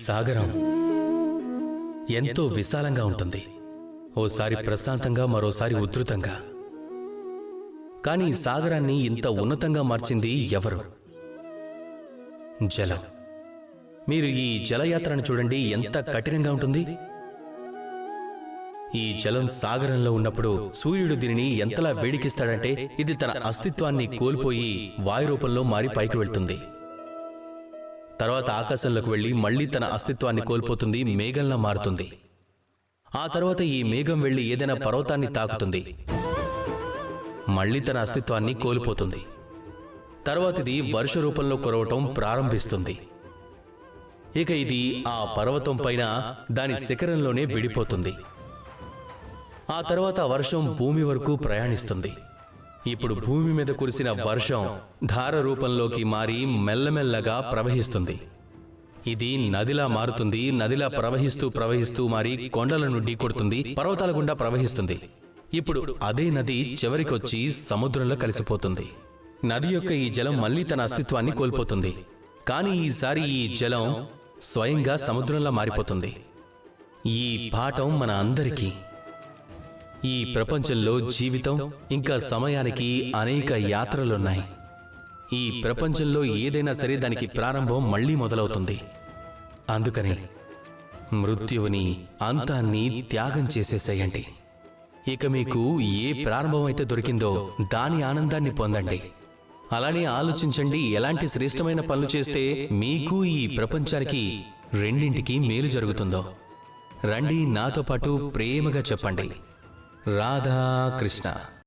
సాగరం ఎంతో విశాలంగా ఉంటుంది. ఓసారి ప్రశాంతంగా, మరోసారి ఉధృతంగా. కానీ ఈ సాగరాన్ని ఇంత ఉన్నతంగా మార్చింది ఎవరు? జలం. మీరు ఈ జలయాత్రను చూడండి, ఎంత కఠినంగా ఉంటుంది. ఈ జలం సాగరంలో ఉన్నప్పుడు సూర్యుడు దీనిని ఎంతలా వేడికిస్తాడంటే ఇది తన అస్తిత్వాన్ని కోల్పోయి వాయు రూపంలో మారి పైకి వెళ్తుంది. తర్వాత ఆకాశంలోకి వెళ్లి మళ్లీ తన అస్తిత్వాన్ని కోల్పోతుంది, మేఘంలా మారుతుంది. ఆ తర్వాత ఈ మేఘం వెళ్లి ఏదైనా పర్వతాన్ని తాకుతుంది, మళ్లీ తన అస్తిత్వాన్ని కోల్పోతుంది. తర్వాత ఇది వర్ష రూపంలో కురవటం ప్రారంభిస్తుంది. ఇక ఇది ఆ పర్వతం పైన దాని శిఖరంలోనే విడిపోతుంది. ఆ తర్వాత వర్షం భూమి వరకు ప్రయాణిస్తుంది. ఇప్పుడు భూమి మీద కురిసిన వర్షం ధార రూపంలోకి మారి మెల్లమెల్లగా ప్రవహిస్తుంది. ఇది నదిలా మారుతుంది. నదిలా ప్రవహిస్తూ ప్రవహిస్తూ మారి కొండలను ఢీకొడుతుంది, పర్వతాల గుండా ప్రవహిస్తుంది. ఇప్పుడు అదే నది చివరికొచ్చి సముద్రంలో కలిసిపోతుంది. నది యొక్క ఈ జలం మళ్లీ తన అస్తిత్వాన్ని కోల్పోతుంది. కానీ ఈసారి ఈ జలం స్వయంగా సముద్రంలా మారిపోతుంది. ఈ పాఠం మన అందరికీ. ఈ ప్రపంచంలో జీవితం ఇంకా సమయానికి అనేక యాత్రలున్నాయి. ఈ ప్రపంచంలో ఏదైనా సరే దానికి ప్రారంభం మళ్లీ మొదలవుతుంది. అందుకని మృత్యువుని, అంతాన్ని త్యాగం చేసేసేయండి. ఇక మీకు ఏ ప్రారంభమైతే దొరికిందో దాని ఆనందాన్ని పొందండి. అలానే ఆలోచించండి, ఎలాంటి శ్రేష్టమైన పనులు చేస్తే మీకు, ఈ ప్రపంచానికి రెండింటికి మేలు జరుగుతుందో. రండి, నాతో పాటు ప్రేమగా చెప్పండి, రాధా కృష్ణ.